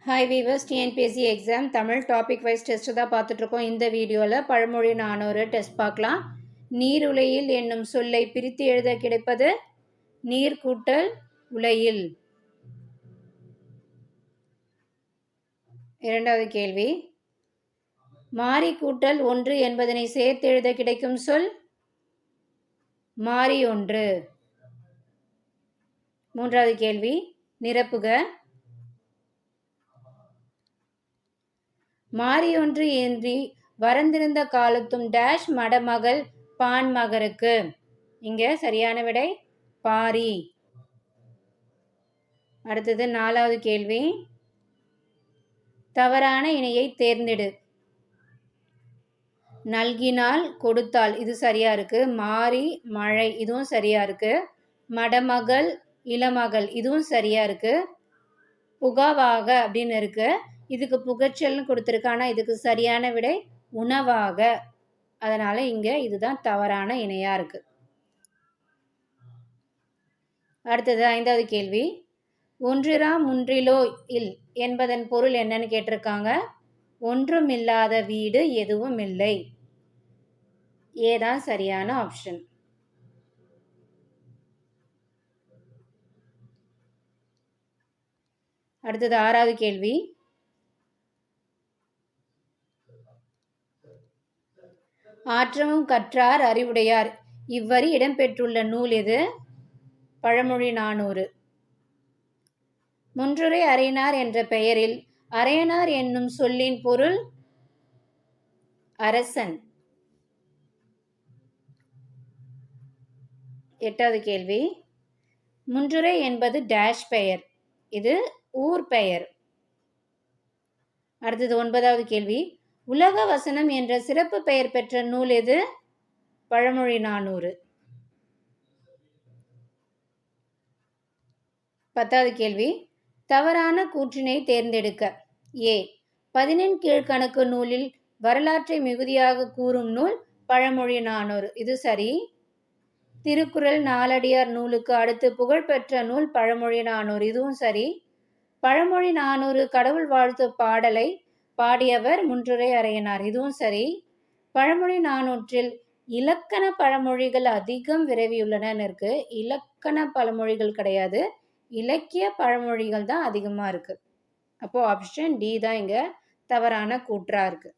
Hi viewers, TNPSC exam Tamil topic wise test தான் பார்த்துட்ருக்கோம். இந்த வீடியோவில் பழமொழி 400 டெஸ்ட் பார்க்கலாம். நீருலையில் என்னும் சொல்லை பிரித்து எழுத கிடைப்பது நீர் கூட்டல் உலையில். இரண்டாவது கேள்வி, மாறி கூட்டல் ஒன்று என்பதனை சேர்த்து எழுத கிடைக்கும் சொல் மாறி ஒன்று. மூன்றாவது கேள்வி, நிரப்புக. மாறியொன்று ஏன்றி வரந்திருந்த காலத்தும் டேஷ் மடமகள் பான்மகருக்கு. இங்க சரியான விடை பாரி. அடுத்தது நாலாவது கேள்வி, தவறான இணையை தேர்ந்தெடு. நல்கினால் கொடுத்தால் இது சரியா இருக்கு. மாறி மழை இதுவும் சரியா இருக்கு. மடமகள் இளமகள் இதுவும் சரியா இருக்கு. புகாவாக அப்படின்னு இருக்கு. இதுக்கு புகச்சல்னு கொடுத்துருக்கு. ஆனால் இதுக்கு சரியான விடை உணவாக. அதனால இங்க இதுதான் தவறான இணையா இருக்கு. அடுத்தது ஐந்தாவது கேள்வி, ஒன்றிரா முன்றிலோ இல் என்பதன் பொருள் என்னன்னு கேட்டிருக்காங்க. ஒன்றும் இல்லாத வீடு எதுவும் இல்லை. ஏதான் சரியான ஆப்ஷன். அடுத்தது ஆறாவது கேள்வி, ஆற்றவும் கற்றார் அறிவுடையார் இவ்வரி இடம்பெற்றுள்ள நூல் எது? பழமொழி 400. முன்றுரை அரையனார் என்ற பெயரில் அரையனார் என்னும் சொல்லின் பொருள் அரசன். எட்டாவது கேள்வி, முன்றுரை என்பது டேஷ் பெயர், இது ஊர் பெயர். அடுத்தது ஒன்பதாவது கேள்வி, உலக வசனம் என்ற சிறப்பு பெயர் பெற்ற நூல் எது? பழமொழி 400. பத்தாவது கேள்வி, தவறான கூற்றினை தேர்ந்தெடுக்க. ஏ, 11 கீழ்கணக்கு நூலில் வரலாற்றை மிகுதியாக கூறும் நூல் பழமொழி 400 இது சரி. திருக்குறள் நாலடியார் நூலுக்கு அடுத்து புகழ்பெற்ற நூல் பழமொழி 400 இதுவும் சரி. பழமொழி 400 கடவுள் வாழ்த்து பாடலை பாடியவர் முன்றுரை அரையனார் இதுவும் சரி. பழமொழி 400 இலக்கண பழமொழிகள் அதிகம் விரவியுள்ளன இருக்கு. இலக்கண பழமொழிகள் கிடையாது, இலக்கிய பழமொழிகள் தான் அதிகமாக இருக்கு. அப்போ ஆப்ஷன் டி தான் இங்க தவறான கூற்றா இருக்கு.